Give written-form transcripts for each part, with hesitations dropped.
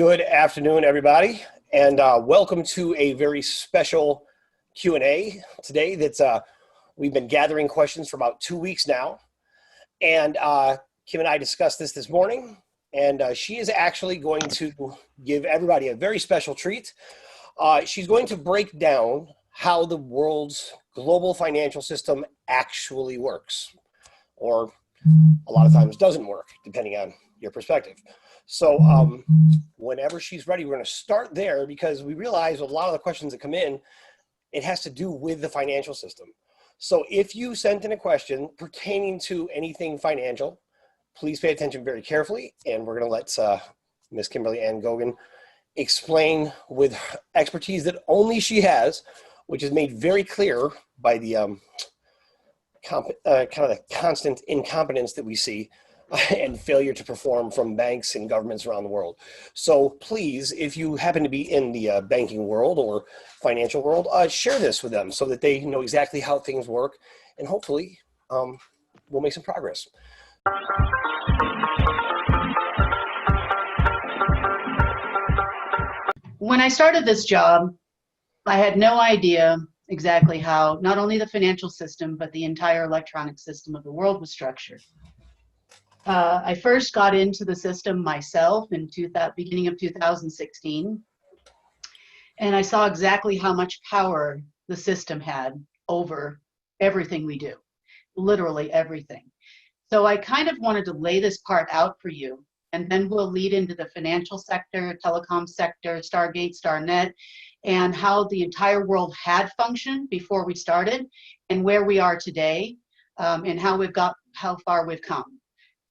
Good afternoon, everybody, and welcome to a very special Q&A today. We've been gathering questions for about 2 weeks now, and Kim and I discussed this morning, and she is actually going to give everybody a very special treat. She's going to break down how the world's global financial system actually works, or a lot of times doesn't work, depending on your perspective. So whenever she's ready, we're going to start there because we realize a lot of the questions that come in, it has to do with the financial system. So if you sent in a question pertaining to anything financial, please pay attention very carefully. And we're going to let Miss Kimberly Ann Goguen explain with expertise that only she has, which is made very clear by the kind of the constant incompetence that we see and failure to perform from banks and governments around the world. So please, if you happen to be in the banking world or financial world, share this with them so that they know exactly how things work, and hopefully we'll make some progress. When I started this job, I had no idea exactly how not only the financial system, but the entire electronic system of the world was structured. I first got into the system myself in beginning of 2016, and I saw exactly how much power the system had over everything we do, literally everything. So I kind of wanted to lay this part out for you, and then we'll lead into the financial sector, telecom sector, Stargate, Starnet, and how the entire world had functioned before we started, and where we are today, and how far we've come.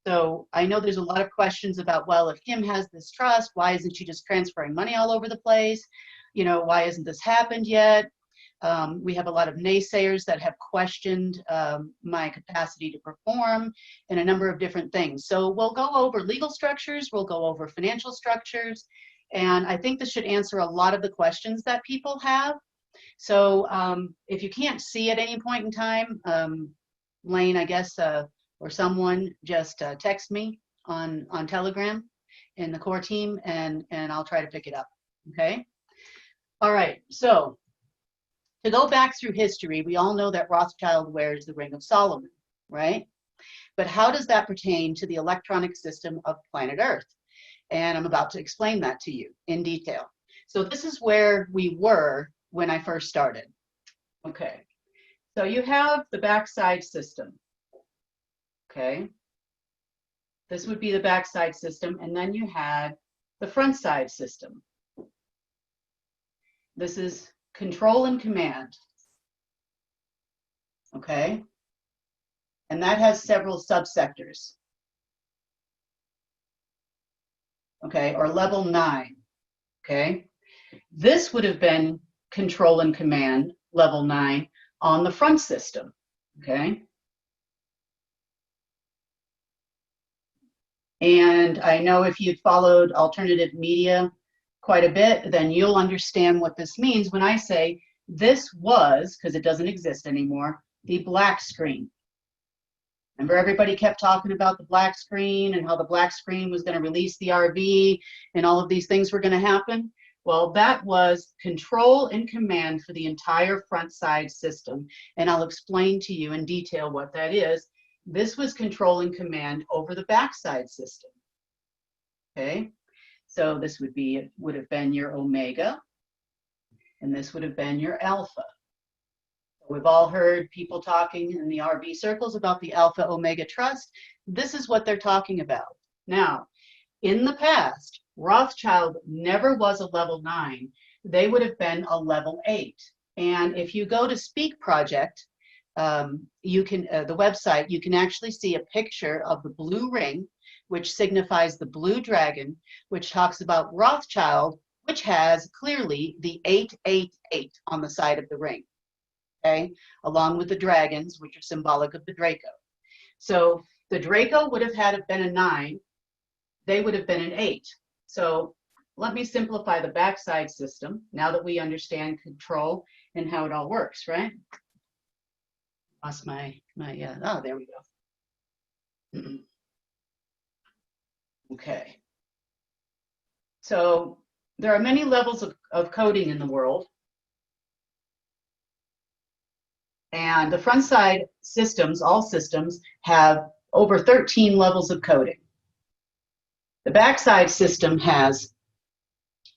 So I know there's a lot of questions about, well, if Kim has this trust, why isn't she just transferring money all over the place? You know, why hasn't this happened yet? We have a lot of naysayers that have questioned my capacity to perform and a number of different things. So we'll go over legal structures, we'll go over financial structures, and I think this should answer a lot of the questions that people have. So if you can't see at any point in time, Lane, I guess, or someone just text me on Telegram in the core team, and I'll try to pick it up, okay? All right, so to go back through history, we all know that Rothschild wears the Ring of Solomon, right? But how does that pertain to the electronic system of planet Earth? And I'm about to explain that to you in detail. So this is where we were when I first started. Okay, so you have the backside system. Okay, this would be the backside system, and then you had the front side system. This is control and command. Okay, and that has several subsectors. Okay, or level 9. Okay, this would have been control and command, level 9, on the front system. Okay. And I know if you've followed alternative media quite a bit, then you'll understand what this means when I say this was, because it doesn't exist anymore, the black screen. Remember, everybody kept talking about the black screen and how the black screen was going to release the RV and all of these things were going to happen? Well, that was control and command for the entire front side system. And I'll explain to you in detail what that is. This was control and command over the backside system. Okay, so this would have been your omega, and this would have been your alpha. We've all heard people talking in the RV circles about the alpha omega trust. This is what they're talking about. Now, in the past, Rothschild never was a level 9. They would have been a level 8. And if you go to Speak Project, you can the website, you can actually see a picture of the blue ring, which signifies the blue dragon, which talks about Rothschild, which has clearly the 888 on the side of the ring, okay, along with the dragons, which are symbolic of the Draco. So the Draco would have been a 9, they would have been an 8. So let me simplify the backside system now that we understand control and how it all works, right? Lost my oh, there we go. Okay. So there are many levels of coding in the world. And the front side systems, all systems, have over 13 levels of coding. The backside system has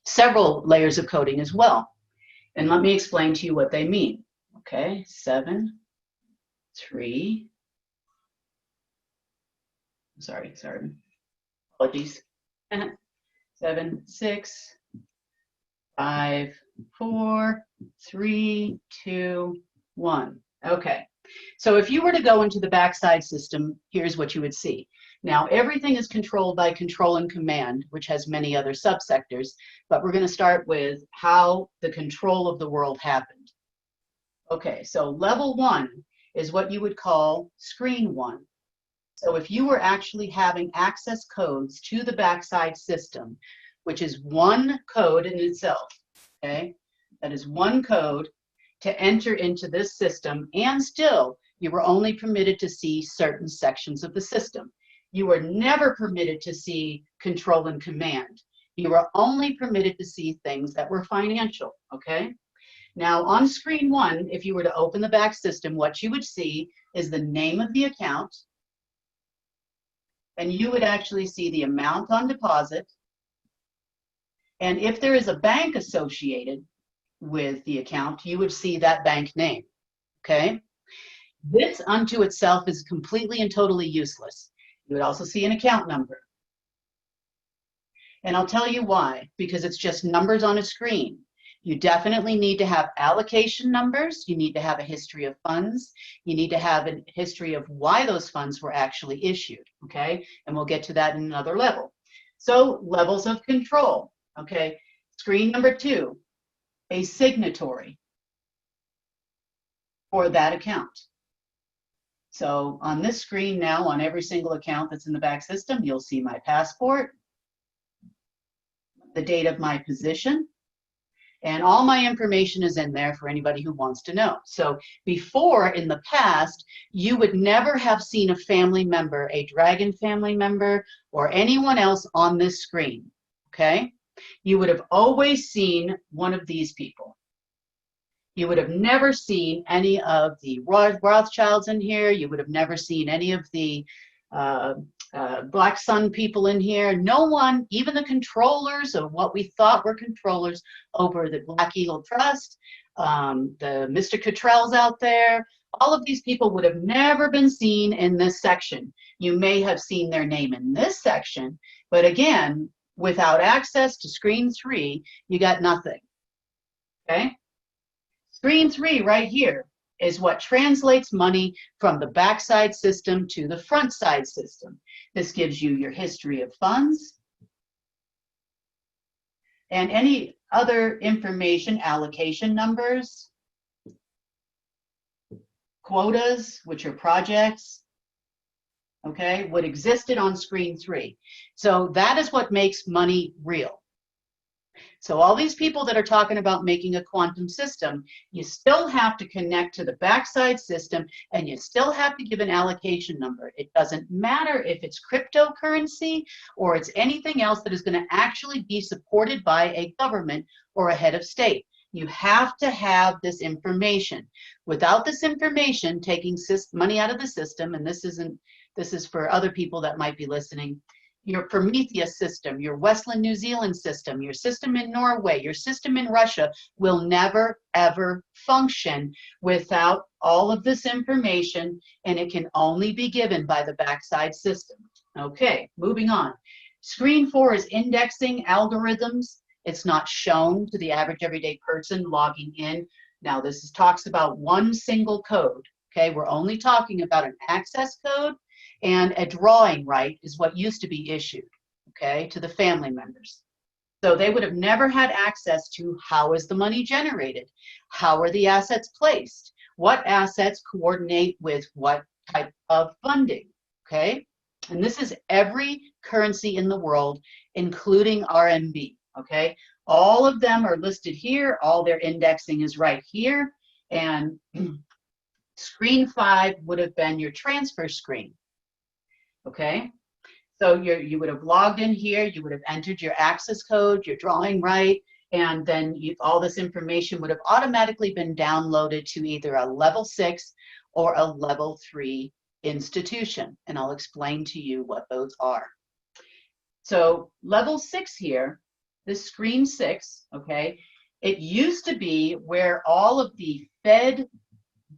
several layers of coding as well. And let me explain to you what they mean. Okay, 7, 3, sorry, apologies. 7, 6, 5, 4, 3, 2, 1. Okay, so if you were to go into the backside system, here's what you would see. Now, everything is controlled by control and command, which has many other subsectors, but we're going to start with how the control of the world happened. Okay, so level 1 is what you would call screen 1. So if you were actually having access codes to the backside system, which is one code in itself, okay? That is one code to enter into this system, and still you were only permitted to see certain sections of the system. You were never permitted to see control and command. You were only permitted to see things that were financial, okay? Now on screen 1, if you were to open the back system, what you would see is the name of the account, and you would actually see the amount on deposit. And if there is a bank associated with the account, you would see that bank name, okay? This unto itself is completely and totally useless. You would also see an account number. And I'll tell you why, because it's just numbers on a screen. You definitely need to have allocation numbers. You need to have a history of funds. You need to have a history of why those funds were actually issued, okay? And we'll get to that in another level. So levels of control, okay? Screen number 2, a signatory for that account. So on this screen now, on every single account that's in the back system, you'll see my passport, the date of my position, and all my information is in there for anybody who wants to know. So before, in the past, you would never have seen a family member, a Dragon family member, or anyone else on this screen, okay? You would have always seen one of these people. You would have never seen any of the Rothschilds in here. You would have never seen any of the Black Sun people in here. No one, even the controllers of what we thought were controllers over the Black Eagle Trust, the Mr. Cottrells out there, all of these people would have never been seen in this section. You may have seen their name in this section, but again, without access to screen 3, you got nothing, okay? Screen 3 right here is what translates money from the backside system to the front side system. This gives you your history of funds and any other information, allocation numbers, quotas, which are projects, okay, what existed on screen 3. So that is what makes money real. So all these people that are talking about making a quantum system, you still have to connect to the backside system, and you still have to give an allocation number. It doesn't matter if it's cryptocurrency or it's anything else that is going to actually be supported by a government or a head of state. You have to have this information. Without this information, taking money out of the system, and this is for other people that might be listening, your Prometheus system, your Westland New Zealand system, your system in Norway, your system in Russia will never, ever function without all of this information, and it can only be given by the backside system. Okay, moving on. Screen 4 is indexing algorithms. It's not shown to the average everyday person logging in. Now, this talks about one single code. Okay, we're only talking about an access code, and a drawing right is what used to be issued, okay, to the family members. So they would have never had access to how is the money generated, how are the assets placed, what assets coordinate with what type of funding, okay? And this is every currency in the world, including RMB, okay? All of them are listed here, all their indexing is right here, and screen 5 would have been your transfer screen. Okay, So you would have logged in here, you would have entered your access code, your drawing right, and then all this information would have automatically been downloaded to either a level 6 or a level 3 institution. And I'll explain to you what those are. So level 6 here, this screen 6, okay, it used to be where all of the Fed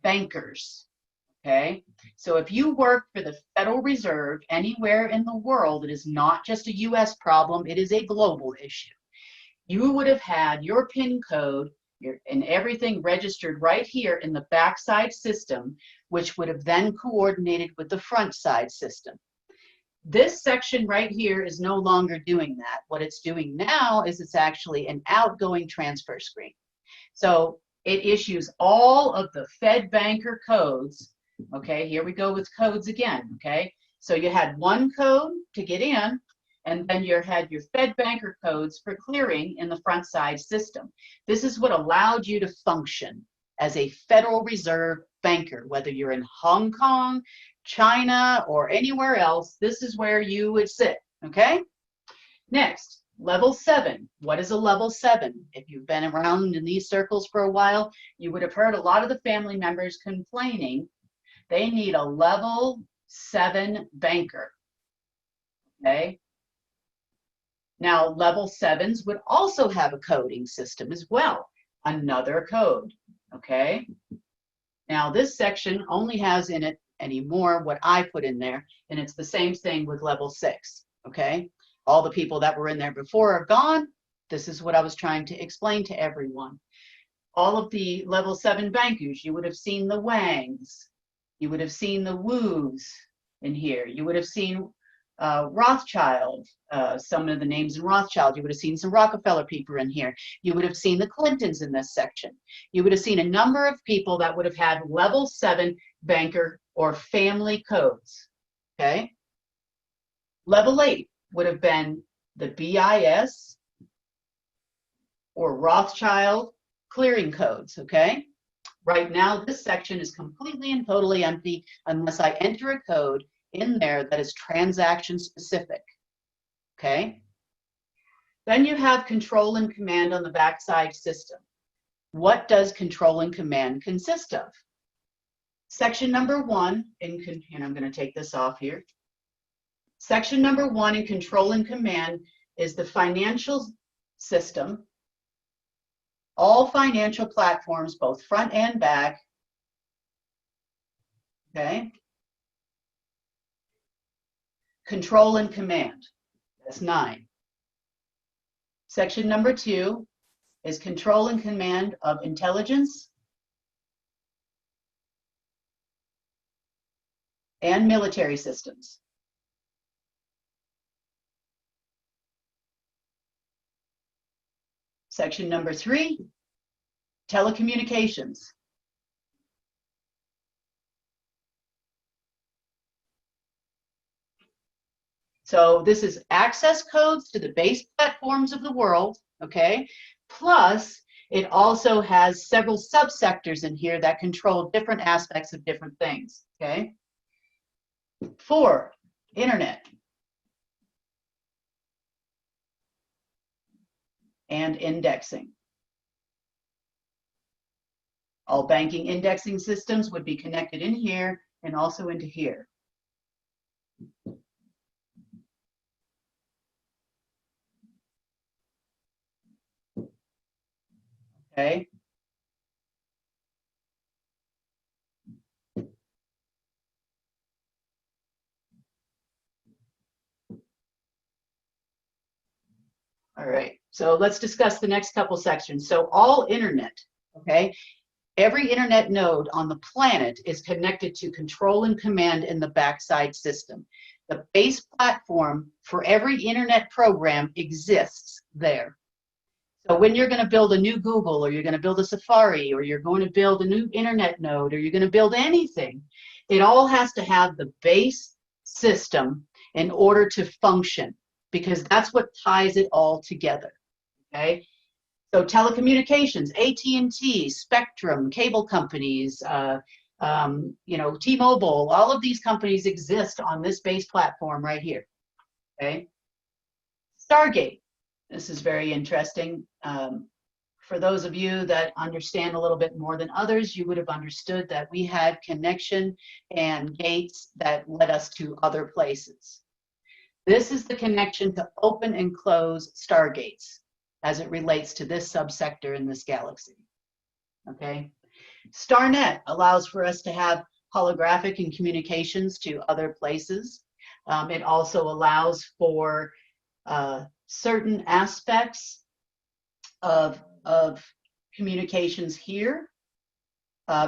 bankers, okay, so if you work for the Federal Reserve anywhere in the world, it is not just a US problem, it is a global issue. You would have had your PIN code and everything registered right here in the backside system, which would have then coordinated with the front side system. This section right here is no longer doing that. What it's doing now is it's actually an outgoing transfer screen. So it issues all of the Fed banker codes. Okay, here we go with codes again. Okay, so you had one code to get in, and then you had your Fed banker codes for clearing in the front side system. This is what allowed you to function as a Federal Reserve banker, whether you're in Hong Kong, China, or anywhere else. This is where you would sit. Okay, next, level 7. What is a level 7? If you've been around in these circles for a while, you would have heard a lot of the family members complaining they need a level 7 banker. Okay, now level 7s would also have a coding system as well, another code. Okay, now this section only has in it anymore what I put in there, and it's the same thing with level 6. Okay, all the people that were in there before are gone. This is what I was trying to explain to everyone. All of the level 7 bankers, you would have seen the Wangs, you would have seen the Woos in here, you would have seen Rothschild, some of the names in Rothschild. You would have seen some Rockefeller people in here. You would have seen the Clintons in this section. You would have seen a number of people that would have had level 7 banker or family codes. Okay, level 8 would have been the BIS or Rothschild clearing codes. Okay, right now this section is completely and totally empty unless I enter a code in there that is transaction specific. Okay, then you have control and command on the backside system. What does control and command consist of? Section number 1 and I'm going to take this off here. Section number 1 in control and command is the financial system, all financial platforms, both front and back. Okay, control and command, that's 9. Section number 2 is control and command of intelligence and military systems. Section number 3, telecommunications. So this is access codes to the base platforms of the world, okay? Plus, it also has several subsectors in here that control different aspects of different things, okay? 4, internet and indexing. All banking indexing systems would be connected in here and also into here. Okay. All right, so let's discuss the next couple sections. So all internet, okay? Every internet node on the planet is connected to control and command in the backside system. The base platform for every internet program exists there. So when you're going to build a new Google, or you're going to build a Safari, or you're going to build a new internet node, or you're going to build anything, it all has to have the base system in order to function, because that's what ties it all together. Okay, so telecommunications, AT&T, Spectrum, cable companies, you know, T-Mobile, all of these companies exist on this base platform right here. Okay. Stargate. This is very interesting. For those of you that understand a little bit more than others, you would have understood that we had connection and gates that led us to other places. This is the connection to open and close stargates as it relates to this subsector in this galaxy. Okay. StarNet allows for us to have holographic and communications to other places. It also allows for certain aspects of communications here.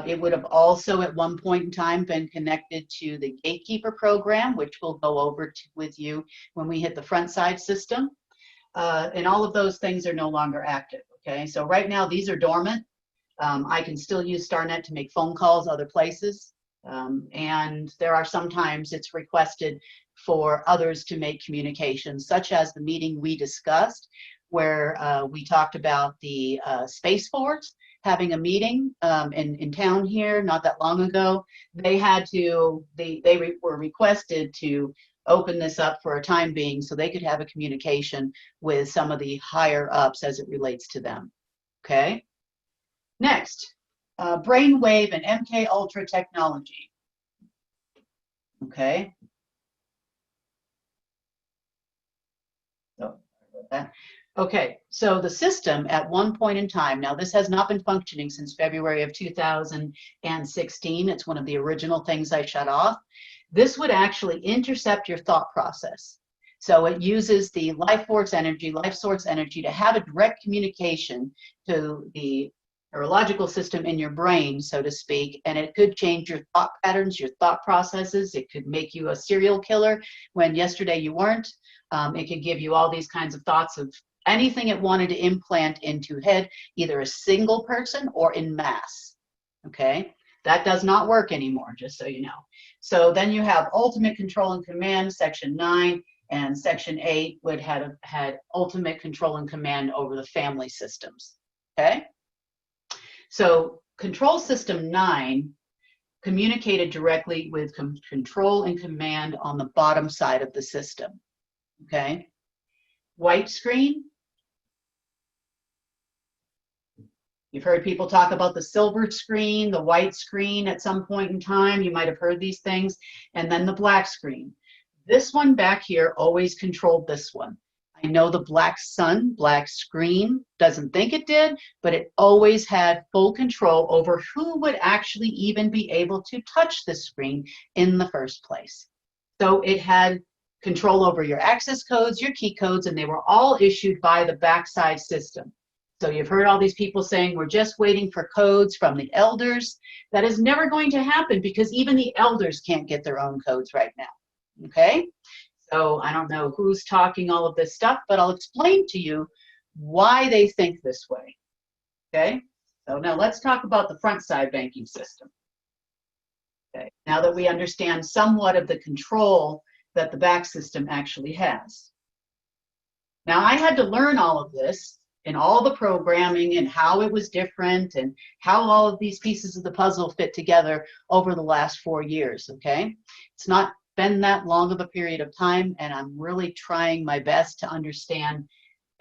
It would have also at one point in time been connected to the Gatekeeper program, which we'll go over with you when we hit the front side system. And all of those things are no longer active, okay? So right now these are dormant. I can still use StarNet to make phone calls other places. And there are sometimes it's requested for others to make communications, such as the meeting we discussed, where we talked about the Space Force having a meeting in town here not that long ago. They had to, were requested to open this up for a time being so they could have a communication with some of the higher ups as it relates to them, okay? Next, brainwave and MK Ultra technology, okay? So, that. Okay, so the system at one point in time, now this has not been functioning since February of 2016. It's one of the original things I shut off. This would actually intercept your thought process. So it uses the life source energy to have a direct communication to the neurological system in your brain, so to speak, and it could change your thought patterns, your thought processes. It could make you a serial killer when yesterday you weren't. It could give you all these kinds of thoughts of anything it wanted to implant into head, either a single person or in mass, okay? That does not work anymore, just so you know. So then you have ultimate control and command, section 9, and section 8 would have had ultimate control and command over the family systems, okay? So control system 9 communicated directly with control and command on the bottom side of the system, okay? White screen. You've heard people talk about the silver screen, the white screen at some point in time. You might have heard these things. And then the black screen. This one back here always controlled this one. I know the black sun, black screen, doesn't think it did, but it always had full control over who would actually even be able to touch the screen in the first place. So it had control over your access codes, your key codes, and they were all issued by the backside system. So you've heard all these people saying, we're just waiting for codes from the elders. That is never going to happen because even the elders can't get their own codes right now, okay? So I don't know who's talking all of this stuff, but I'll explain to you why they think this way, okay? So now let's talk about the front side banking system. Okay, now that we understand somewhat of the control that the back system actually has. Now I had to learn all of this and all the programming and how it was different and how all of these pieces of the puzzle fit together over the last 4 years, okay? It's not been that long of a period of time, and I'm really trying my best to understand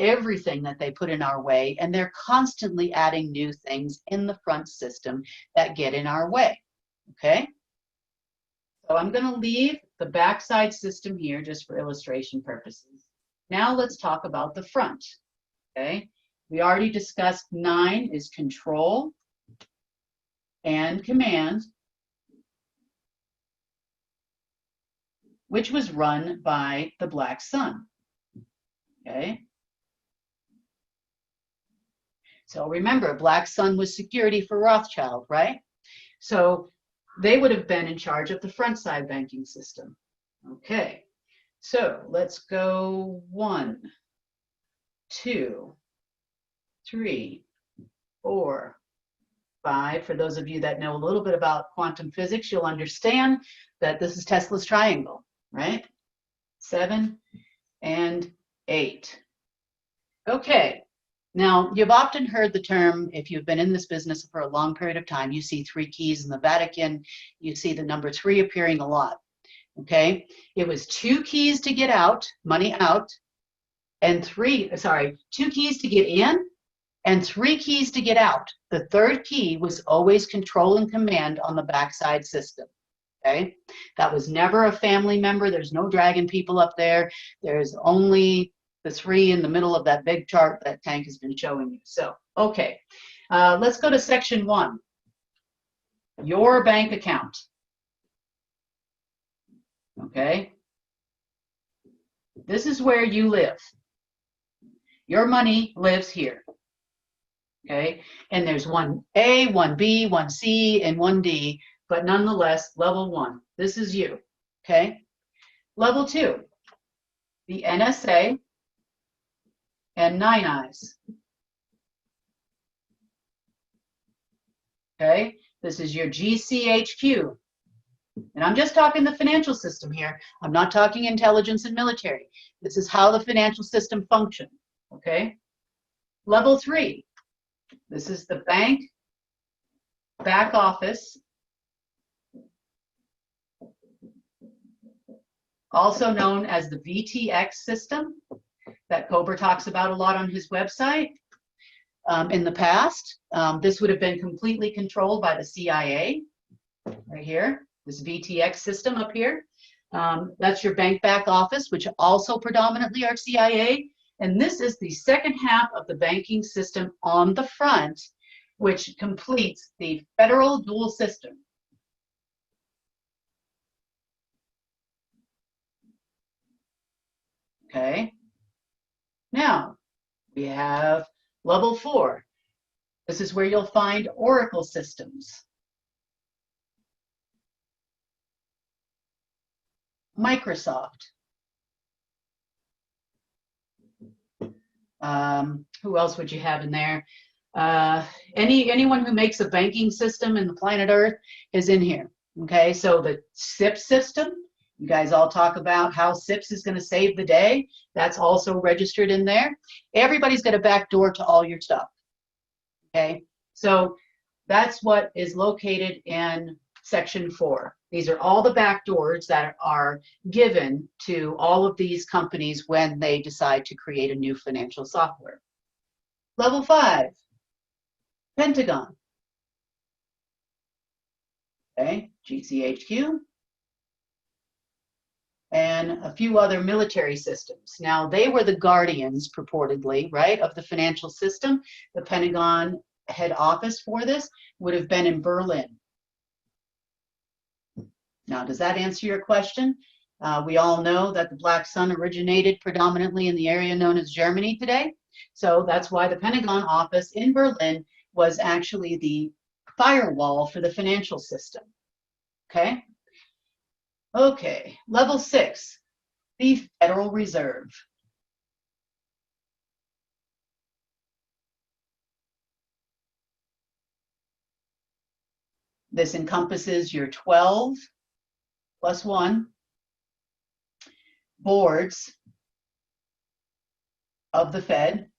everything that they put in our way, and they're constantly adding new things in the front system that get in our way, okay? So I'm gonna leave the backside system here just for illustration purposes. Now let's talk about the front, okay? We already discussed 9 is control and command, which was run by the black sun, okay? So remember, black sun was security for Rothschild, right? So they would have been in charge of the front side banking system. Okay, so let's go 1, 2, 3, 4, 5. For those of you that know a little bit about quantum physics, you'll understand that this is Tesla's triangle, right? 7 and 8. Okay, now you've often heard the term, if you've been in this business for a long period of time, you see 3 keys in the Vatican, you see the number 3 appearing a lot. okay? It was 2 keys to get out, money out, and 2 keys to get in and 3 keys to get out. The third key was always control and command on the backside system, okay? That was never a family member. There's no dragon people up there. There's only the 3 in the middle of that big chart that Tank has been showing you. So, okay, let's go to section 1, your bank account, okay? This is where you live. Your money lives here. Okay, and there's 1A, 1B, 1C, and 1D, but nonetheless, level 1. This is you, okay? Level 2, the NSA and 9 Eyes. Okay, this is your GCHQ. And I'm just talking the financial system here. I'm not talking intelligence and military. This is how the financial system functions, okay? Level 3. This is the bank back office, also known as the VTX system that Cobra talks about a lot on his website. In the past, this would have been completely controlled by the CIA, right here, this VTX system up here. That's your bank back office, which also predominantly are CIA. And this is the second half of the banking system on the front, which completes the federal dual system. Okay. Now, we have level 4. This is where you'll find Oracle systems, Microsoft. Who else would you have in there? Anyone who makes a banking system in the planet Earth is in here. Okay, so the SIP system, you guys all talk about how SIPs is going to save the day. That's also registered in there. Everybody's got a back door to all your stuff. Okay, so that's what is located in section 4. These are all the back doors that are given to all of these companies when they decide to create a new financial software. Level 5, Pentagon. Okay, GCHQ. And a few other military systems. Now, they were the guardians, purportedly, right, of the financial system. The Pentagon head office for this would have been in Berlin. Now, does that answer your question? We all know that the Black Sun originated predominantly in the area known as Germany today. So that's why the Pentagon office in Berlin was actually the firewall for the financial system. Okay? Okay, level 6, the Federal Reserve. This encompasses your 12 plus 1 boards of the Fed.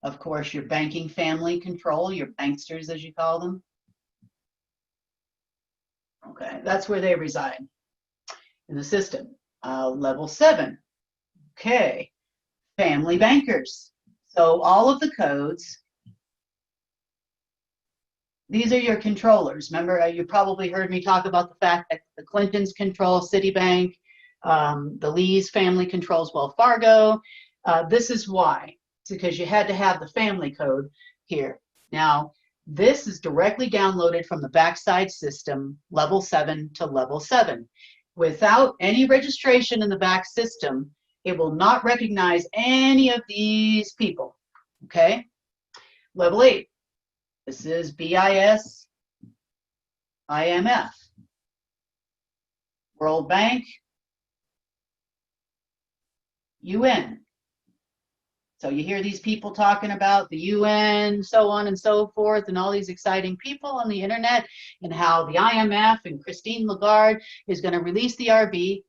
Of course, your banking family control, your banksters as you call them. Okay, that's where they reside in the system. Level 7, okay, family bankers. So all of the codes, these are your controllers. Remember, you probably heard me talk about the fact that the Clintons control Citibank, the Lee's family controls Wells Fargo. This is why. It's because you had to have the family code here. Now, this is directly downloaded from the backside system, level 7 to level 7. Without any registration in the back system, it will not recognize any of these people, okay? Level 8, this is BIS, IMF, World Bank, UN. So you hear these people talking about the UN, so on and so forth, and all these exciting people on the internet, and how the IMF and Christine Lagarde is going to release the RV.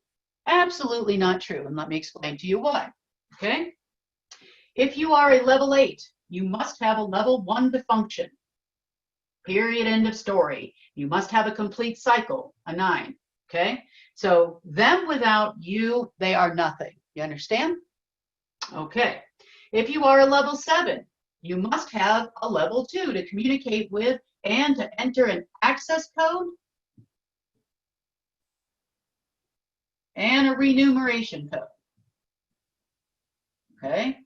Absolutely not true, and let me explain to you why. Okay? If you are a level 8, you must have a level 1 to function. Period, end of story. You must have a complete cycle, a 9, okay? So them without you, they are nothing. You understand? Okay. If you are a level 7, you must have a level 2 to communicate with and to enter an access code and a remuneration code. Okay?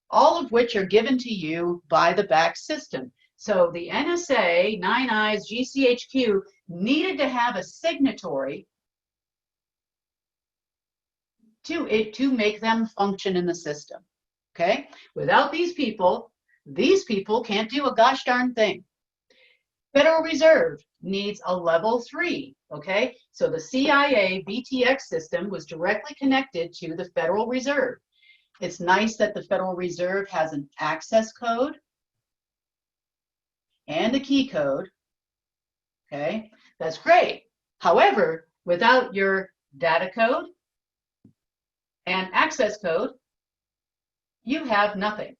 All of which are given to you by the back system. So the NSA, Nine Eyes, GCHQ needed to have a signatory to make them function in the system. Okay? Without these people can't do a gosh darn thing. Federal Reserve needs a level 3. Okay? So the CIA BTX system was directly connected to the Federal Reserve. It's nice that the Federal Reserve has an access code and a key code. Okay, that's great. However, without your data code and access code, you have nothing.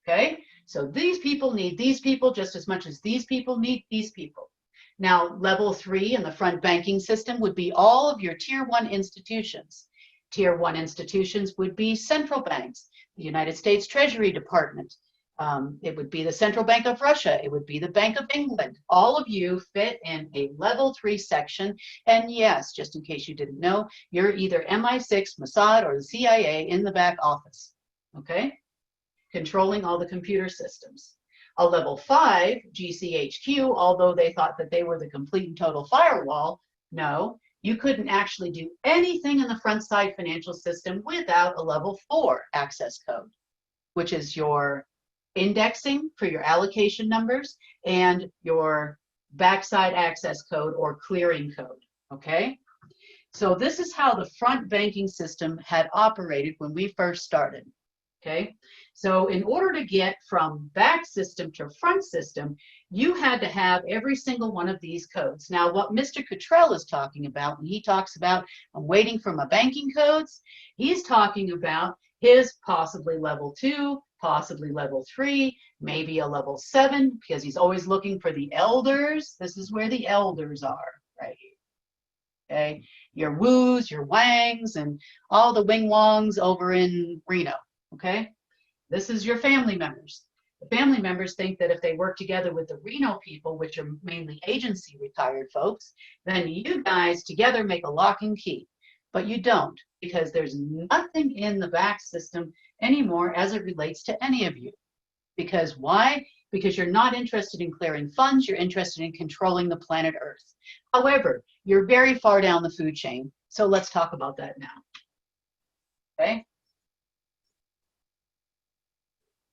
Okay, so these people need these people just as much as these people need these people. Now, level 3 in the front banking system would be all of your tier 1 institutions. Tier 1 institutions would be central banks, the United States Treasury Department. It would be the Central Bank of Russia. It would be the Bank of England. All of you fit in a level 3 section. And yes, just in case you didn't know, you're either MI6, Mossad, or the CIA in the back office, okay? Controlling all the computer systems. A level 5 GCHQ, although they thought that they were the complete and total firewall, no, you couldn't actually do anything in the front side financial system without a level 4 access code, which is your indexing for your allocation numbers and your backside access code or clearing code, okay? So this is how the front banking system had operated when we first started, okay? So in order to get from back system to front system, you had to have every single one of these codes. Now, what Mr. Cottrell is talking about when he talks about, I'm waiting for my banking codes, he's talking about his possibly level 2, possibly level 3, maybe a level 7, because he's always looking for the elders. This is where the elders are, right here. Okay, your Woos, your Wangs, and all the Wing Wongs over in Reno, okay? This is your family members. The family members think that if they work together with the Reno people, which are mainly agency retired folks, then you guys together make a lock and key. But you don't, because there's nothing in the back system anymore as it relates to any of you. Because why? Because you're not interested in clearing funds, you're interested in controlling the planet Earth. However, you're very far down the food chain, so let's talk about that now. Okay?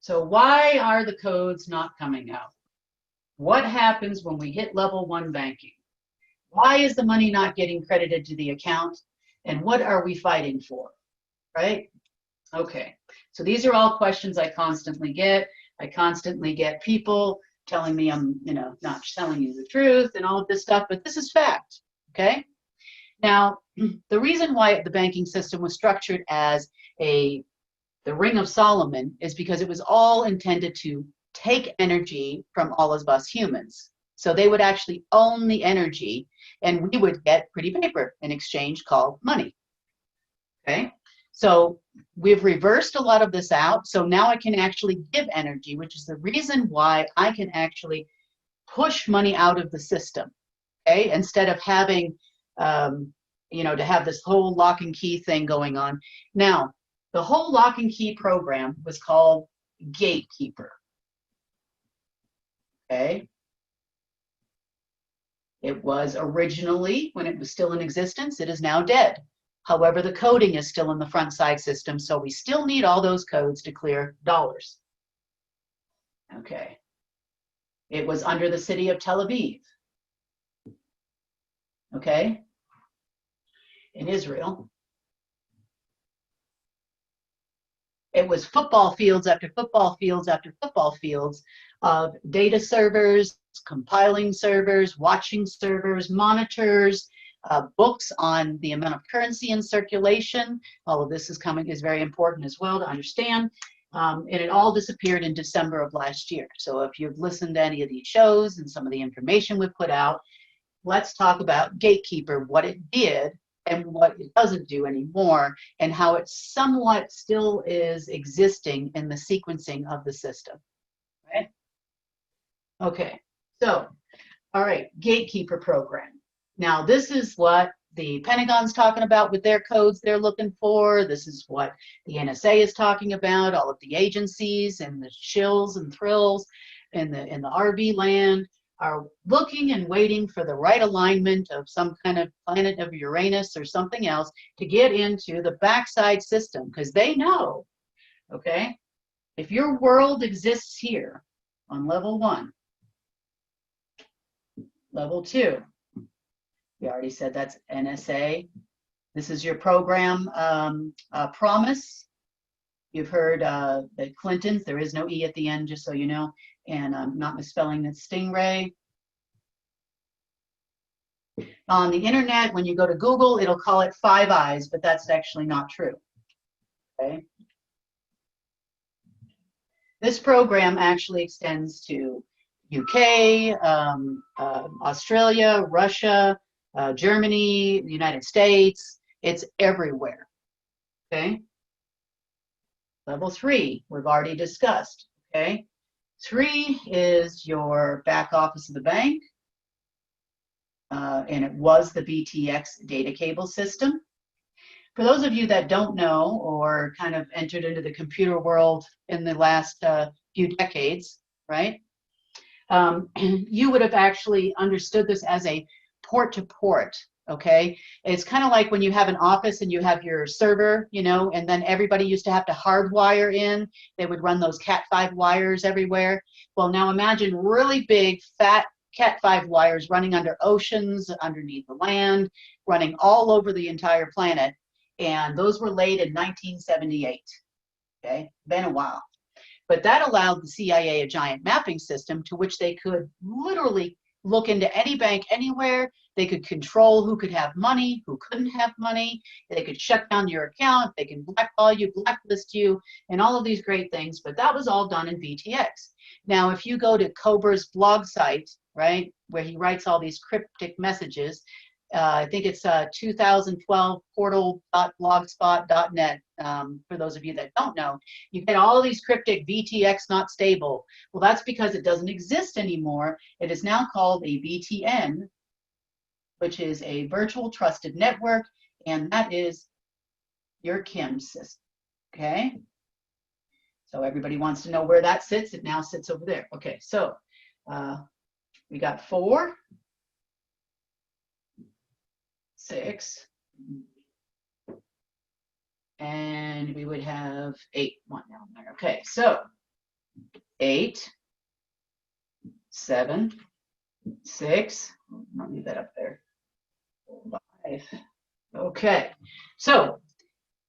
So why are the codes not coming out? What happens when we hit level 1 banking? Why is the money not getting credited to the account? And what are we fighting for, right? Okay, so these are all questions I constantly get. I constantly get people telling me I'm, not telling you the truth and all of this stuff, but this is fact, okay? Now, the reason why the banking system was structured as the Ring of Solomon is because it was all intended to take energy from all of us humans. So they would actually own the energy, and we would get pretty paper in exchange called money. Okay, so we've reversed a lot of this out. So now I can actually give energy, which is the reason why I can actually push money out of the system. Okay, instead of having, to have this whole lock and key thing going on. Now, the whole lock and key program was called Gatekeeper. Okay. It was originally, when it was still in existence, it is now dead. However, the coding is still in the front side system, so we still need all those codes to clear dollars. Okay. It was under the city of Tel Aviv. Okay. In Israel. It was football fields after football fields after football fields of data servers, compiling servers, watching servers, monitors, books on the amount of currency in circulation. All of this is very important as well to understand. And it all disappeared in December of last year. So if you've listened to any of these shows and some of the information we've put out, let's talk about Gatekeeper, what it did and what it doesn't do anymore, and how it somewhat still is existing in the sequencing of the system. Right? Okay, so, all right, Gatekeeper program. Now, this is what the Pentagon's talking about with their codes they're looking for. This is what the NSA is talking about, all of the agencies and the shills and thrills in the RV land are looking and waiting for the right alignment of some kind of planet of Uranus or something else to get into the backside system, because they know, okay, if your world exists here on level 1, level 2, we already said that's NSA. This is your program promise. You've heard that Clinton's, there is no E at the end, just so you know, and I'm not misspelling that, Stingray. On the internet, when you go to Google, it'll call it Five Eyes, but that's actually not true. Okay. This program actually extends to UK, Australia, Russia, Germany, the United States. It's everywhere. Okay. Level 3, we've already discussed. Okay. 3 is your back office of the bank. And it was the BTX data cable system. For those of you that don't know or kind of entered into the computer world in the last few decades, right? You would have actually understood this as a port-to-port, okay? It's kind of like when you have an office and you have your server, you know, and then everybody used to have to hardwire in. They would run those Cat5 wires everywhere. Well, now imagine really big, fat Cat5 wires running under oceans, underneath the land, running all over the entire planet. And those were laid in 1978. Okay, been a while. But that allowed the CIA a giant mapping system to which they could literally look into any bank anywhere. They could control who could have money, who couldn't have money. They could shut down your account. They can blackball you, blacklist you, and all of these great things. But that was all done in BTX. Now, if you go to Cobra's blog site, right, where he writes all these cryptic messages, I think it's 2012 portal.blogspot.net. For those of you that don't know, you get all of these cryptic VTX not stable. Well, that's because it doesn't exist anymore. It is now called a VTN, which is a virtual trusted network, and that is your KIM system. Okay. So everybody wants to know where that sits. It now sits over there. Okay, so we got 4, 6, and we would have 8, 1 down there. Okay, so 8, 7, 6, I'll leave that up there, 5. Okay, so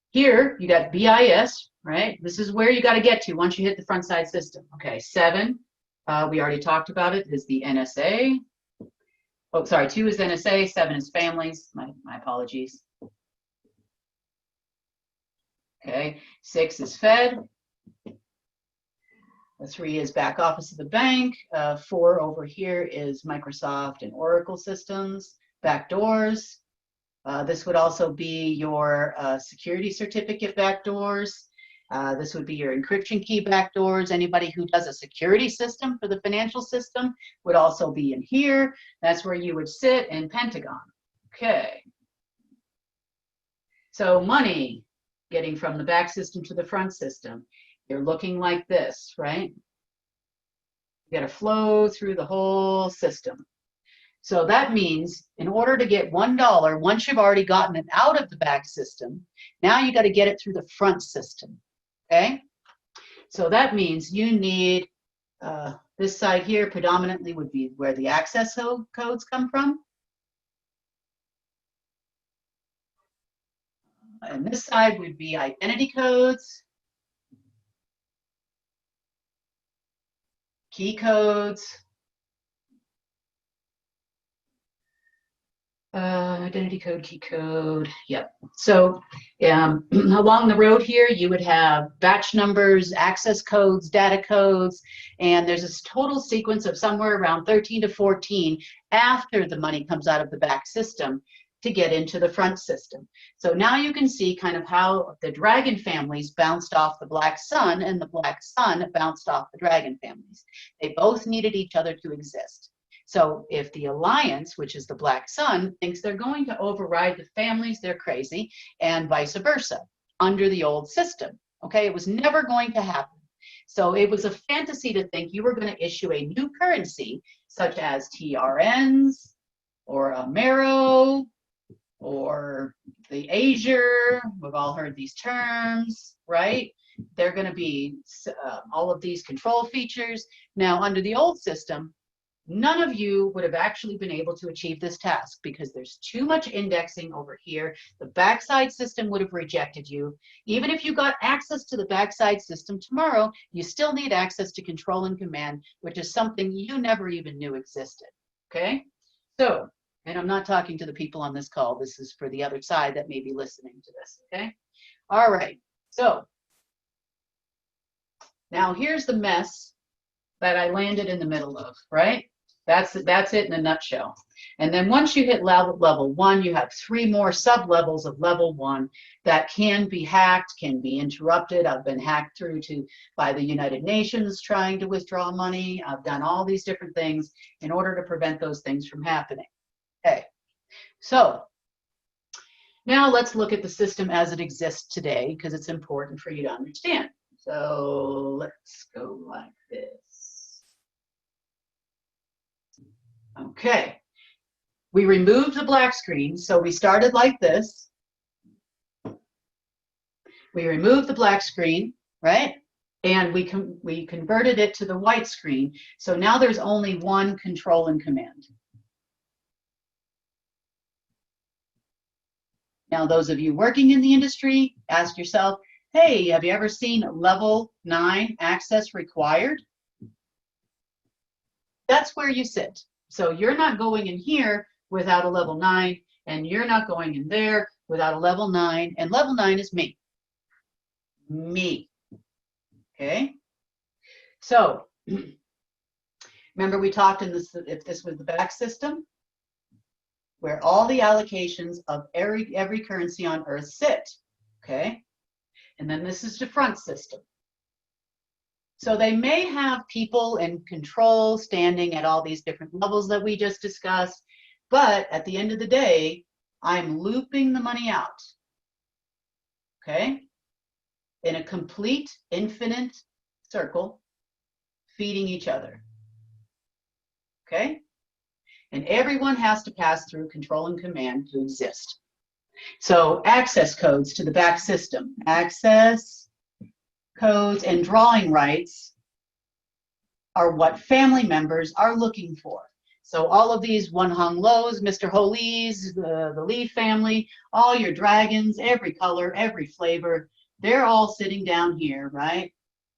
here you got BIS, right? This is where you got to get to once you hit the front side system. Okay, 7, we already talked about it, is the NSA. Oh, sorry, 2 is NSA, 7 is families. My apologies. Okay, 6 is Fed. 3 is back office of the bank. 4 over here is Microsoft and Oracle systems, backdoors. This would also be your security certificate backdoors. This would be your encryption key backdoors. Anybody who does a security system for the financial system would also be in here. That's where you would sit in Pentagon. Okay. So money, getting from the back system to the front system. You're looking like this, right? You got to flow through the whole system. So that means in order to get $1, once you've already gotten it out of the back system, now you got to get it through the front system. Okay, so that means you need this side here predominantly would be where the access codes come from. And this side would be identity codes, key codes, Identity code, key code. Yep. So along the road here, you would have batch numbers, access codes, data codes, and there's this total sequence of somewhere around 13 to 14 after the money comes out of the back system to get into the front system. So now you can see kind of how the dragon families bounced off the black sun and the black sun bounced off the dragon families. They both needed each other to exist. So if the alliance, which is the black sun, thinks they're going to override the families, they're crazy, and vice versa under the old system. Okay, it was never going to happen. So it was a fantasy to think you were going to issue a new currency such as TRNs or Amero or the Azure. We've all heard these terms, right? They're going to be all of these control features. Now, under the old system, none of you would have actually been able to achieve this task because there's too much indexing over here. The backside system would have rejected you. Even if you got access to the backside system tomorrow, you still need access to control and command, which is something you never even knew existed. Okay? So, and I'm not talking to the people on this call. This is for the other side that may be listening to this. Okay? All right. So, now here's the mess that I landed in the middle of, right? That's it in a nutshell. And then once you hit level 1, you have 3 more sub-levels of level 1 that can be hacked, can be interrupted. I've been hacked through by the United Nations trying to withdraw money. I've done all these different things in order to prevent those things from happening. Okay, so now let's look at the system as it exists today because it's important for you to understand. So let's go like this. Okay, we removed the black screen, so we started like this. We removed the black screen, right? And we converted it to the white screen. So now there's only one control and command. Now, those of you working in the industry, ask yourself, hey, have you ever seen level 9 access required? That's where you sit. So you're not going in here without a level 9, and you're not going in there without a level 9, and level 9 is me. Me. Okay? So, remember we talked in this, if this was the back system, where all the allocations of every currency on Earth sit. Okay? And then this is the front system. So they may have people in control standing at all these different levels that we just discussed, but at the end of the day, I'm looping the money out, okay, in a complete infinite circle, feeding each other, okay? And everyone has to pass through control and command to exist. So access codes to the back system, access codes and drawing rights are what family members are looking for. So all of these One Hung Lows, Mr. Holies, the Lee family, all your dragons, every color, every flavor, they're all sitting down here, right?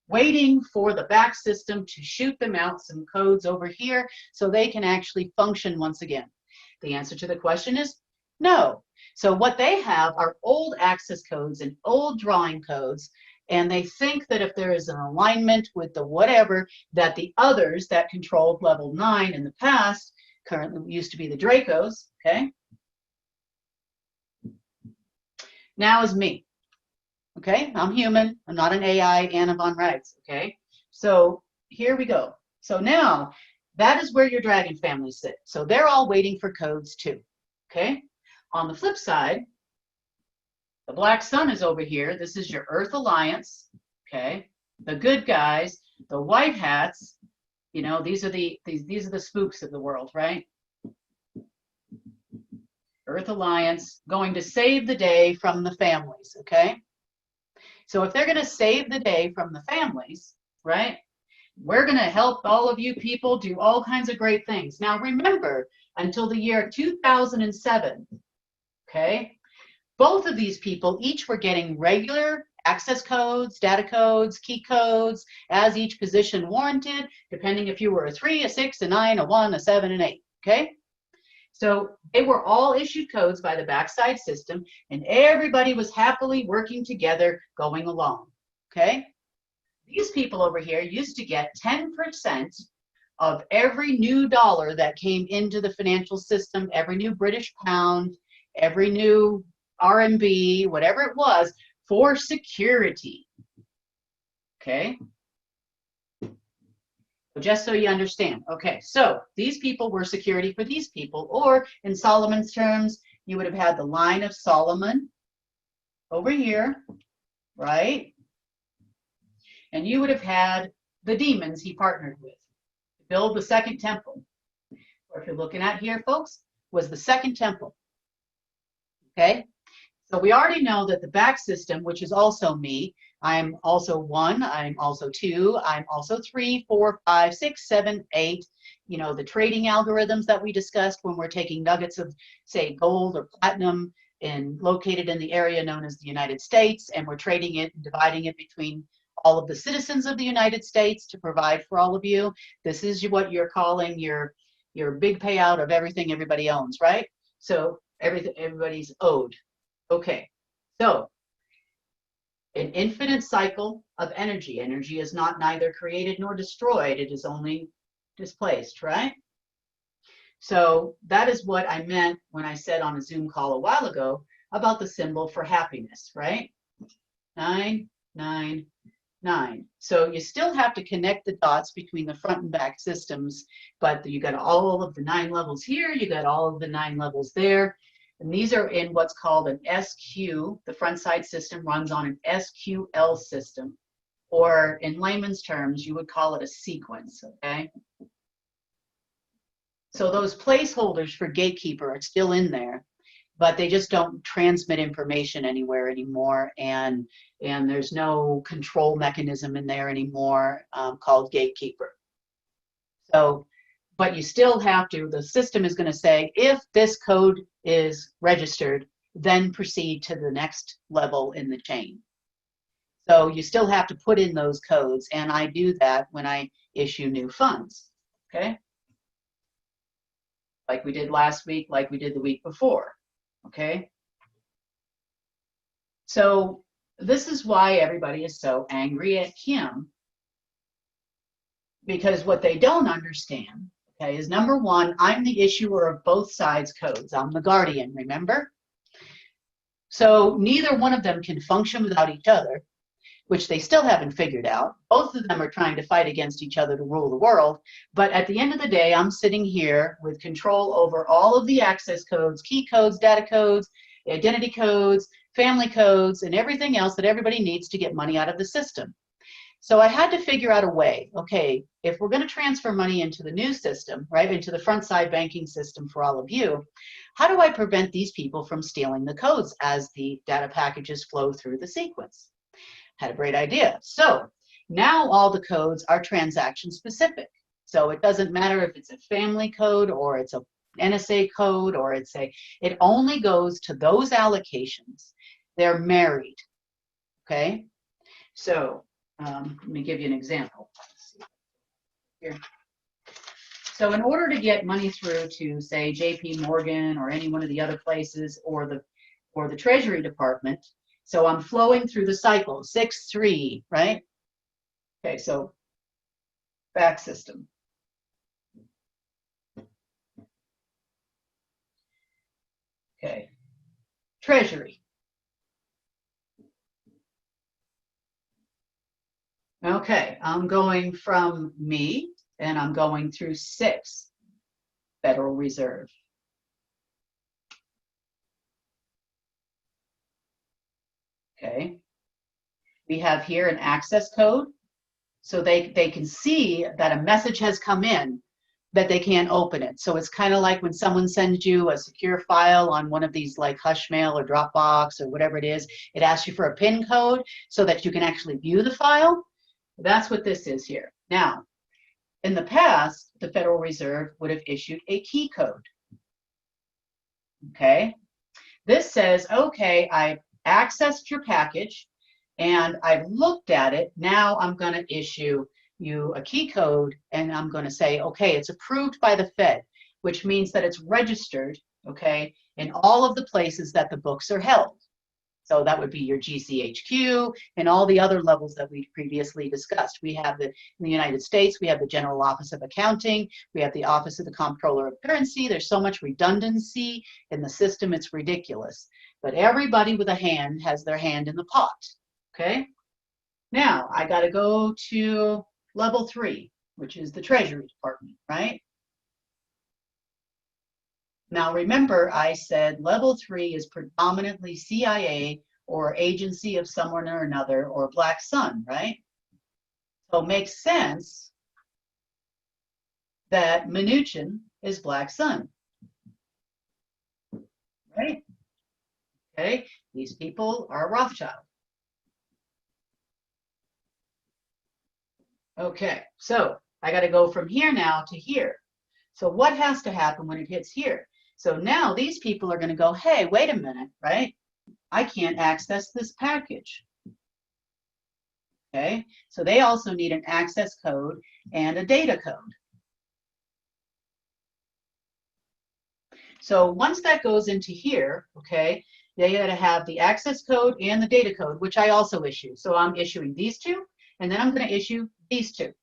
Waiting for the back system to shoot them out some codes over here so they can actually function once again. The answer to the question is no. So what they have are old access codes and old drawing codes, and they think that if there is an alignment with the whatever, that the others that controlled level 9 in the past, currently used to be the Dracos, okay, now is me. Okay, I'm human, I'm not an AI, Anna von Rags, okay? So here we go. So now, that is where your dragon family sit. So they're all waiting for codes too, okay? On the flip side, the black sun is over here. This is your Earth Alliance, okay? The good guys, the white hats, you know, these are the spooks of the world, right? Earth Alliance, going to save the day from the families, okay? So if they're going to save the day from the families, right, we're going to help all of you people do all kinds of great things. Now remember, until the year 2007, okay, both of these people each were getting regular access codes, data codes, key codes, as each position warranted, depending if you were a 3, a 6, a 9, a 1, a 7, and 8, okay? So they were all issued codes by the backside system, and everybody was happily working together going along, okay? These people over here used to get 10% of every new dollar that came into the financial system, every new British pound, every new RMB, whatever it was, for security, okay? Just so you understand. Okay, so these people were security for these people, or in Solomon's terms, you would have had the line of Solomon over here, right? And you would have had the demons he partnered with to build the second temple. Or if you're looking at here, folks, was the second temple. Okay, so we already know that the back system, which is also me, I'm also 1, I'm also 2, I'm also 3, 4, 5, 6, 7, 8. You know, the trading algorithms that we discussed when we're taking nuggets of, say, gold or platinum and located in the area known as the United States, and we're trading it and dividing it between all of the citizens of the United States to provide for all of you. This is what you're calling your big payout of everything everybody owns, right? So everybody's owed. Okay, so an infinite cycle of energy. Energy is not neither created nor destroyed. It is only displaced, right? So that is what I meant when I said on a Zoom call a while ago about the symbol for happiness, right? 9, 9, 9. So you still have to connect the dots between the front and back systems, but you got all of the 9 levels here, you got all of the 9 levels there. And these are in what's called an SQ. The front side system runs on an SQL system, or in layman's terms, you would call it a sequence, okay? So those placeholders for gatekeeper are still in there, but they just don't transmit information anywhere anymore, and there's no control mechanism in there anymore called gatekeeper. So, but you still have to, the system is going to say, if this code is registered, then proceed to the next level in the chain. So you still have to put in those codes, and I do that when I issue new funds, okay? Like we did last week, like we did the week before, okay? So this is why everybody is so angry at Kim, because what they don't understand, okay, is number one, I'm the issuer of both sides' codes. I'm the guardian, remember? So neither one of them can function without each other, which they still haven't figured out. Both of them are trying to fight against each other to rule the world. But at the end of the day, I'm sitting here with control over all of the access codes, key codes, data codes, identity codes, family codes, and everything else that everybody needs to get money out of the system. So I had to figure out a way, okay, if we're going to transfer money into the new system, right, into the front side banking system for all of you, how do I prevent these people from stealing the codes as the data packages flow through the sequence? Had a great idea. So now all the codes are transaction specific. So it doesn't matter if it's a family code or it's a NSA code or it only goes to those allocations. They're married, okay? So let me give you an example. Here. So in order to get money through to, say, JP Morgan or any one of the other places or the Treasury Department, so I'm flowing through the cycle, 6, 3, right? Okay, so back system. Okay, Treasury. Okay, I'm going from me, and I'm going through 6, Federal Reserve. Okay, we have here an access code, so they can see that a message has come in, that they can't open it. So it's kind of like when someone sends you a secure file on one of these like Hushmail or Dropbox or whatever it is, it asks you for a PIN code so that you can actually view the file. That's what this is here. Now, in the past, the Federal Reserve would have issued a key code. Okay, this says, okay, I've accessed your package and I've looked at it. Now I'm going to issue you a key code and I'm going to say, okay, it's approved by the Fed. which means that it's registered, okay, in all of the places that the books are held. So that would be your GCHQ and all the other levels that we previously discussed. We have in the United States, we have the General Office of Accounting, we have the Office of the Comptroller of Currency. There's so much redundancy in the system, it's ridiculous. But everybody with a hand has their hand in the pot, okay? Now, I gotta go to level 3, which is the Treasury Department, right? Now remember, I said level 3 is predominantly CIA or agency of someone or another or Black Sun, right? So it makes sense that Mnuchin is Black Sun, right? Okay, these people are Rothschild. Okay, so I got to go from here now to here. So what has to happen when it hits here? So now these people are going to go, hey, wait a minute, right? I can't access this package. Okay, so they also need an access code and a data code. So once that goes into here, okay, they got to have the access code and the data code, which I also issue. So I'm issuing these two, and then I'm going to issue these two.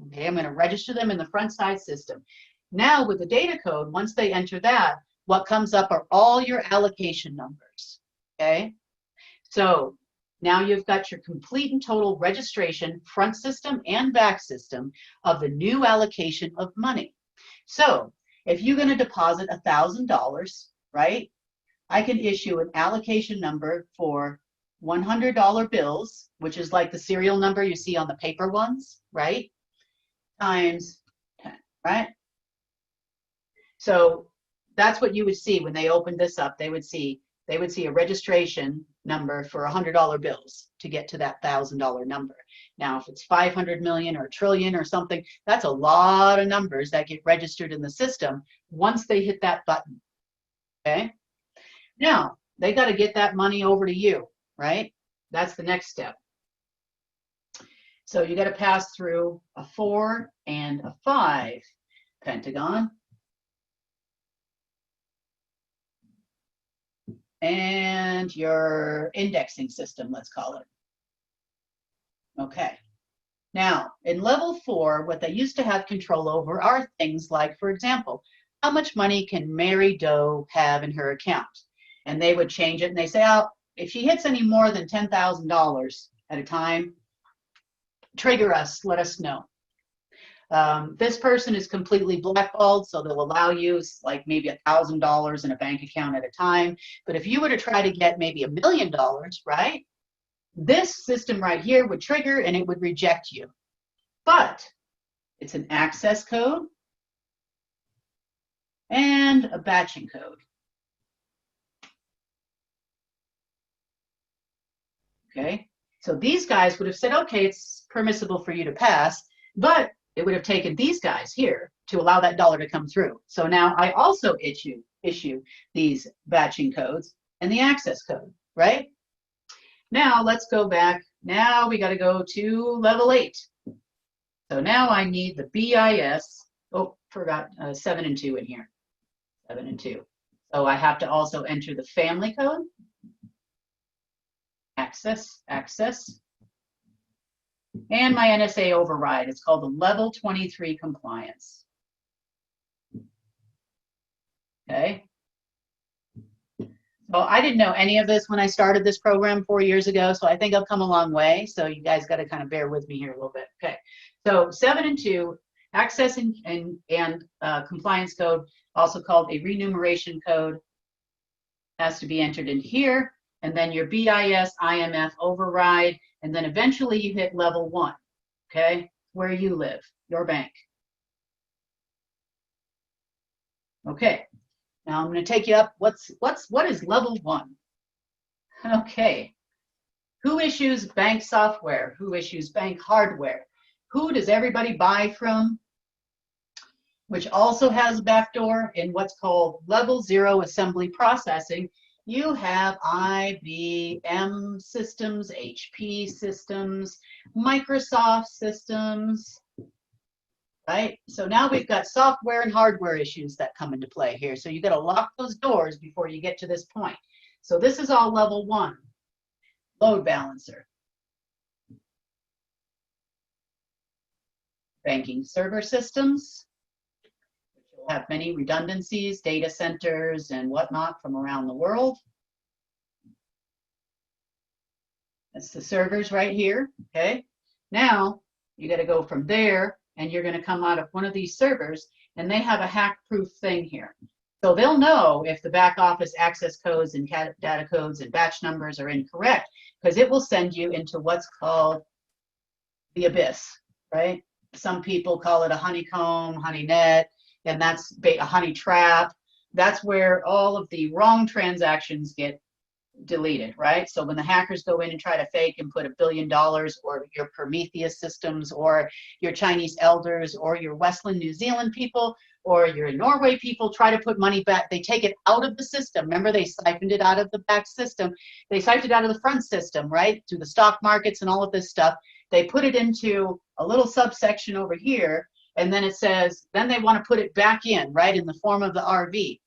Okay, I'm going to register them in the front side system. Now with the data code, once they enter that, what comes up are all your allocation numbers, okay? So now you've got your complete and total registration, front system and back system of the new allocation of money. So if you're going to deposit $1,000, right, I can issue an allocation number for $100 bills, which is like the serial number you see on the paper ones, right, times 10, right? So that's what you would see when they opened this up. They would see a registration number for $100 bills to get to that $1,000 number. Now, if it's 500 million or a trillion or something, that's a lot of numbers that get registered in the system once they hit that button, okay? Now, they got to get that money over to you, right? That's the next step. So you got to pass through a 4 and a 5 pentagon. And your indexing system, let's call it. Okay. Now, in level 4, what they used to have control over are things like, for example, how much money can Mary Doe have in her account? And they would change it and they say, oh, if she hits any more than $10,000 at a time, trigger us, let us know. This person is completely blackballed, so they'll allow you like maybe $1,000 in a bank account at a time. But if you were to try to get maybe $1 million, right, this system right here would trigger and it would reject you. But it's an access code and a batching code. Okay, so these guys would have said, okay, it's permissible for you to pass, but it would have taken these guys here to allow that dollar to come through. So now I also issue these batching codes and the access code, right? Now let's go back. Now we got to go to level 8. So now I need the BIS. Oh, forgot 7 and 2 in here. 7 and 2. So I have to also enter the family code. Access. And my NSA override. It's called the level 23 compliance. Okay. So I didn't know any of this when I started this program 4 years ago, so I think I've come a long way. So you guys got to kind of bear with me here a little bit. Okay. So 7 and 2, access and compliance code, also called a remuneration code, has to be entered in here. And then your BIS, IMF override, and then eventually you hit level 1, okay? Where you live, your bank. Okay, now I'm going to take you up. What is level 1? Okay, who issues bank software? Who issues bank hardware? Who does everybody buy from? Which also has a backdoor in what's called level 0 assembly processing. You have IBM systems, HP systems, Microsoft systems, right? So now we've got software and hardware issues that come into play here. So you got to lock those doors before you get to this point. So this is all level 1, load balancer. Banking server systems, which will have many redundancies, data centers and whatnot from around the world. That's the servers right here, okay? Now you got to go from there and you're going to come out of one of these servers and they have a hack-proof thing here. So they'll know if the back office access codes and data codes and batch numbers are incorrect, because it will send you into what's called the abyss, right? Some people call it a honeycomb, honey net, and that's a honey trap. That's where all of the wrong transactions get deleted, right? So when the hackers go in and try to fake and put $1 billion, or your Prometheus systems, or your Chinese elders, or your Westland New Zealand people, or your Norway people try to put money back, they take it out of the system. Remember, they siphoned it out of the back system. They siphoned it out of the front system, right? Through the stock markets and all of this stuff. They put it into a little subsection over here, and then it says, then they want to put it back in, right, in the form of the RV.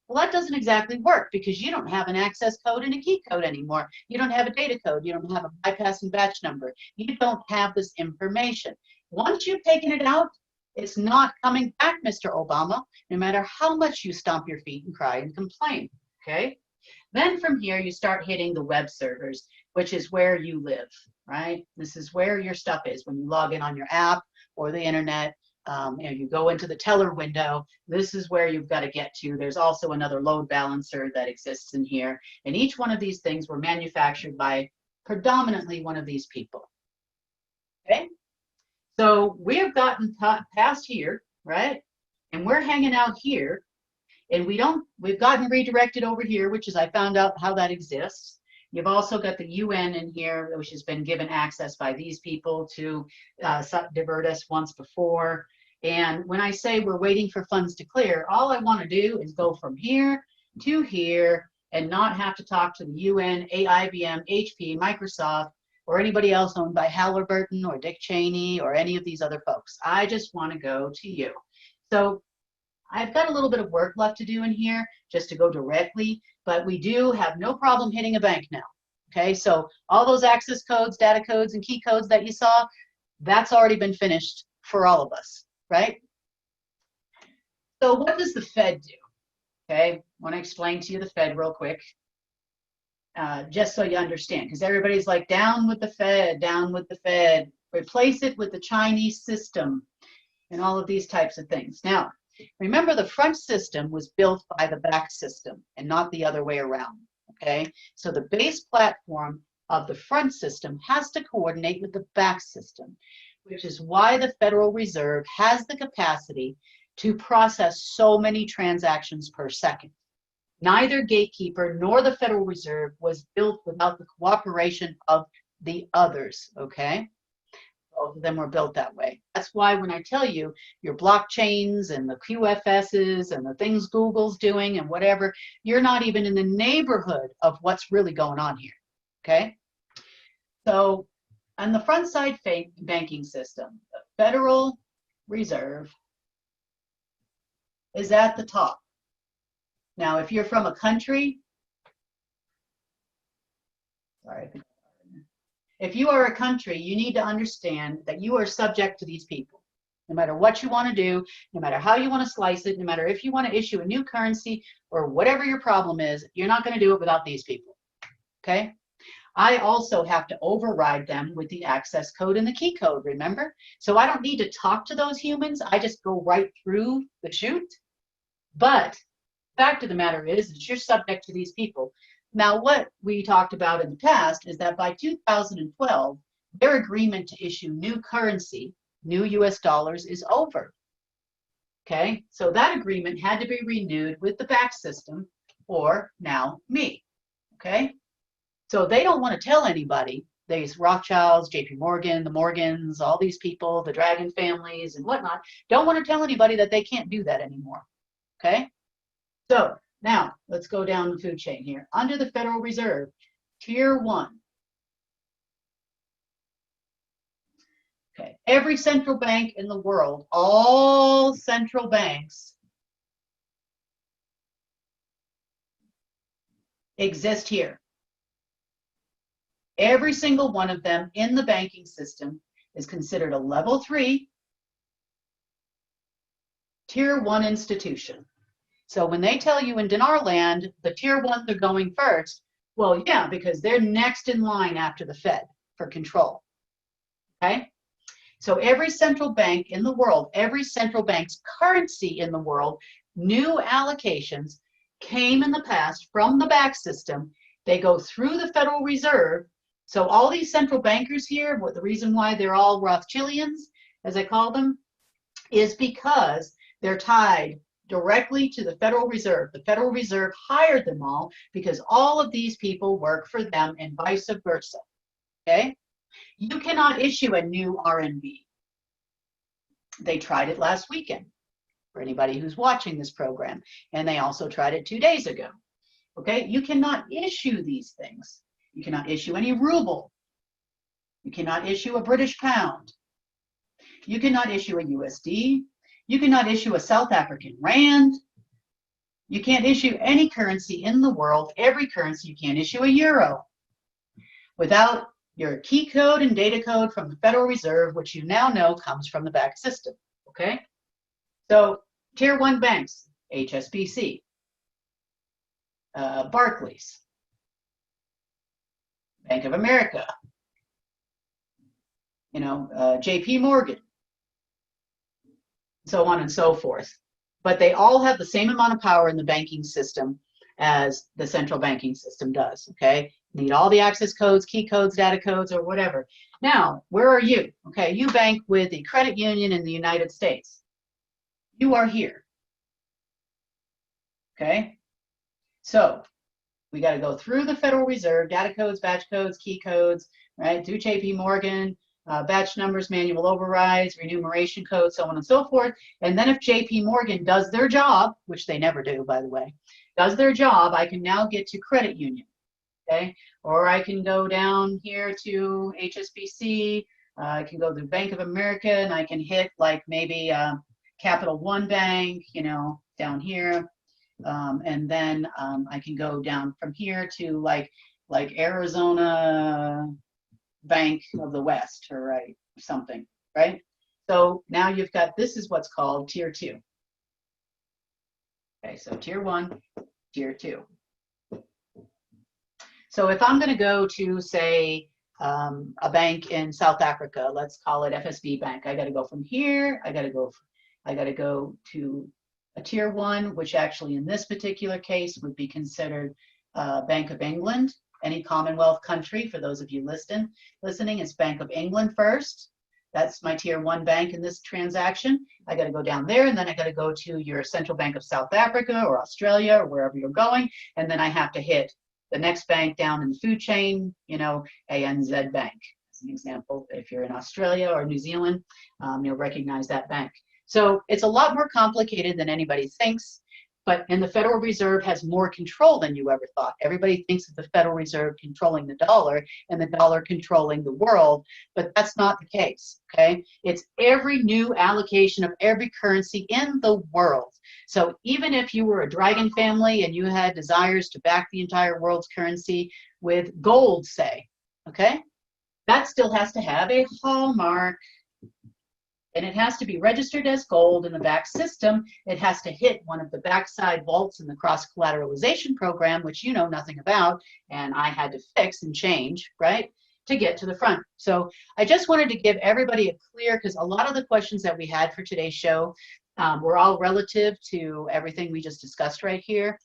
Well, that doesn't exactly work because you don't have an access code and a key code anymore. You don't have a data code. You don't have a bypass and batch number. You don't have this information. Once you've taken it out, it's not coming back, Mr. Obama, no matter how much you stomp your feet and cry and complain, okay? Then from here, you start hitting the web servers, which is where you live, right? This is where your stuff is. When you log in on your app or the internet, you go into the teller window, this is where you've got to get to. There's also another load balancer that exists in here. And each one of these things were manufactured by predominantly one of these people, okay? So we have gotten past here, right? And we're hanging out here, and we've gotten redirected over here, which is, I found out how that exists. You've also got the UN in here, which has been given access by these people to divert us once before. And when I say we're waiting for funds to clear, all I want to do is go from here to here and not have to talk to the UN, IBM, HP, Microsoft, or anybody else owned by Halliburton or Dick Cheney or any of these other folks. I just want to go to you. So I've got a little bit of work left to do in here just to go directly, but we do have no problem hitting a bank now. Okay, so all those access codes, data codes, and key codes that you saw, that's already been finished for all of us, right? So what does the Fed do? Okay, I want to explain to you the Fed real quick. Just so you understand, because everybody's like, down with the Fed, down with the Fed, replace it with the Chinese system, and all of these types of things. Now, remember, the front system was built by the back system and not the other way around, okay? So the base platform of the front system has to coordinate with the back system, which is why the Federal Reserve has the capacity to process so many transactions per second. Neither gatekeeper nor the Federal Reserve was built without the cooperation of the others, okay? Both of them were built that way. That's why when I tell you your blockchains and the QFSs and the things Google's doing and whatever, you're not even in the neighborhood of what's really going on here, okay? So on the front side banking system, the Federal Reserve is at the top. Now, if you're from a country, if you are a country, you need to understand that you are subject to these people. No matter what you want to do, no matter how you want to slice it, no matter if you want to issue a new currency or whatever your problem is, you're not going to do it without these people, okay? I also have to override them with the access code and the key code, remember? So I don't need to talk to those humans. I just go right through the chute. But the fact of the matter is you're subject to these people. Now, what we talked about in the past is that by 2012, their agreement to issue new currency, new US dollars, is over. Okay, so that agreement had to be renewed with the back system, or now me. Okay, so they don't want to tell anybody, these Rothschilds, JP Morgan, the Morgans, all these people, the Dragon families and whatnot, don't want to tell anybody that they can't do that anymore. Okay, so now let's go down the food chain here. Under the Federal Reserve, Tier 1. Okay, every central bank in the world, all central banks exist here. Every single one of them in the banking system is considered a level 3, tier 1 institution. So when they tell you in dinar land, the tier 1s are going first, well, yeah, because they're next in line after the Fed for control. Okay? So every central bank in the world, every central bank's currency in the world, new allocations came in the past from the back system. They go through the Federal Reserve. So all these central bankers here, the reason why they're all Rothschildians, as I call them, is because they're tied directly to the Federal Reserve. The Federal Reserve hired them all because all of these people work for them and vice versa. Okay? You cannot issue a new RMB. They tried it last weekend for anybody who's watching this program, and they also tried it 2 days ago. Okay? You cannot issue these things. You cannot issue any ruble. You cannot issue a British pound. You cannot issue a USD. You cannot issue a South African rand. You can't issue any currency in the world, every currency. You can't issue a euro without your key code and data code from the Federal Reserve, which you now know comes from the back system. Okay? So tier 1 banks, HSBC, Barclays, Bank of America, JP Morgan, so on and so forth. But they all have the same amount of power in the banking system as the central banking system does, okay? Need all the access codes, key codes, data codes, or whatever. Now, where are you? Okay, you bank with the credit union in the United States. You are here, okay? So we got to go through the Federal Reserve, data codes, batch codes, key codes, right? Through JP Morgan, batch numbers, manual overrides, remuneration codes, so on and so forth. And then if JP Morgan does their job, which they never do, by the way, does their job, I can now get to credit union, okay? Or I can go down here to HSBC, I can go to Bank of America, and I can hit like maybe Capital One Bank, down here. And then I can go down from here to like Arizona Bank of the West, or something, right? So now you've got, this is what's called tier 2. Okay, so tier 1, tier 2. So if I'm going to go to, say, a bank in South Africa, let's call it FSB Bank, I got to go from here, I got to go to a tier 1, which actually in this particular case would be considered Bank of England. Any Commonwealth country, for those of you listening, it's Bank of England first. That's my tier 1 bank in this transaction. I got to go down there, and then I got to go to your Central Bank of South Africa or Australia or wherever you're going, and then I have to hit the next bank down in the food chain, ANZ Bank. As an example, if you're in Australia or New Zealand, you'll recognize that bank. So it's a lot more complicated than anybody thinks. And the Federal Reserve has more control than you ever thought. Everybody thinks of the Federal Reserve controlling the dollar and the dollar controlling the world, but that's not the case, okay? It's every new allocation of every currency in the world. So even if you were a dragon family and you had desires to back the entire world's currency with gold, say, okay? That still has to have a hallmark. And it has to be registered as gold in the back system. It has to hit one of the backside vaults in the cross-collateralization program, which you know nothing about, and I had to fix and change, right, to get to the front. So I just wanted to give everybody a clear, because a lot of the questions that we had for today's show were all relative to everything we just discussed right here.